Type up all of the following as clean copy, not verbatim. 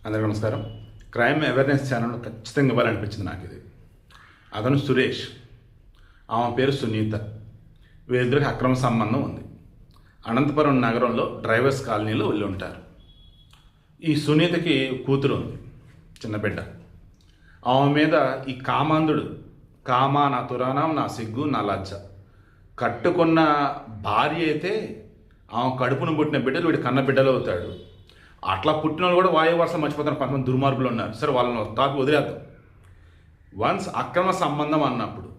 అందరికీ నమస్కారం. Crime awareness channel ఖచ్చితంగా ఇవ్వాలనిపించింది నాకు ఇది. అతను సురేష్, ఆమె పేరు సునీత. వీరిద్దరికి అక్రమ సంబంధం ఉంది. అనంతపురం నగరంలో డ్రైవర్స్ కాలనీలో వెళ్ళి ఉంటారు. ఈ సునీతకి కూతురు ఉంది, చిన్న బిడ్డ. ఆమె మీద ఈ కామాంధుడు, కామా నా తురాణం నా సిగ్గు నా లజ్జ, కట్టుకున్న భార్య అయితే ఆమె కడుపును పుట్టిన బిడ్డలు వీడి కన్న బిడ్డలు అవుతాడు. అట్లా పుట్టిన వాళ్ళు కూడా వాయు వరుస మర్చిపోతారు. కొంతమంది దుర్మార్గులు ఉన్నారు. సరే, వాళ్ళని తాపి వదిలేద్దాం. వన్స్ అక్రమ సంబంధం అన్నప్పుడు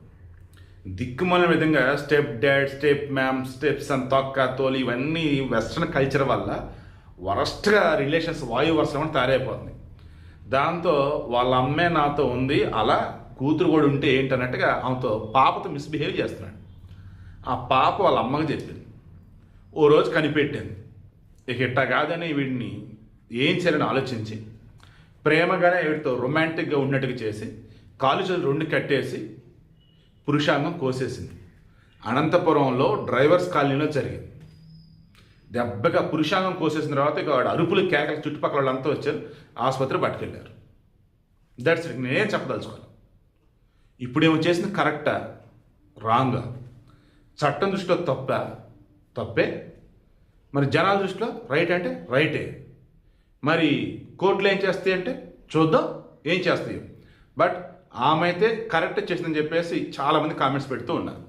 దిక్కుమాలిన విధంగా step dad, step ma'am, steps and తొక్క తోలి ఇవన్నీ వెస్ట్రన్ కల్చర్ వల్ల వరస్ట్గా రిలేషన్స్ వాయు వరుస తయారైపోతుంది. దాంతో వాళ్ళ అమ్మే నాతో ఉంది, అలా కూతురు కూడా ఉంటే ఏంటన్నట్టుగా ఆమెతో పాపతో మిస్బిహేవ్ చేస్తున్నాడు. ఆ పాప వాళ్ళ అమ్మకి చెప్పింది. ఓ రోజు కనిపెట్టింది, ఇక ఇట్టా కాదని వీడిని ఏం చేయాలని ఆలోచించి ప్రేమగానే వీడితో రొమాంటిక్గా ఉన్నట్టుగా చేసి కాలు చేతులు రెండు కట్టేసి పురుషాంగం కోసేసింది. అనంతపురంలో డ్రైవర్స్ కాలనీలో జరిగింది. దెబ్బగా పురుషాంగం కోసేసిన తర్వాత ఇక వాడు అరుపులు కేకలు చుట్టుపక్కల వాళ్ళంతా వచ్చారు, ఆసుపత్రి పట్టుకెళ్ళారు. That's it. నేనేం చెప్పదలుచుకోవాలి. ఇప్పుడేమో చేసింది కరెక్టా రాంగా? చట్టం దృష్టిలో తప్పే, మరి జనాల దృష్టిలో రైట్ అంటే రైటే. మరి కోర్టులు ఏం చేస్తాయి అంటే చూద్దాం ఏం చేస్తాయో. బట్ ఆమె అయితే కరెక్ట్ చేసిందని చెప్పేసి చాలామంది కామెంట్స్ పెడుతూ ఉన్నారు.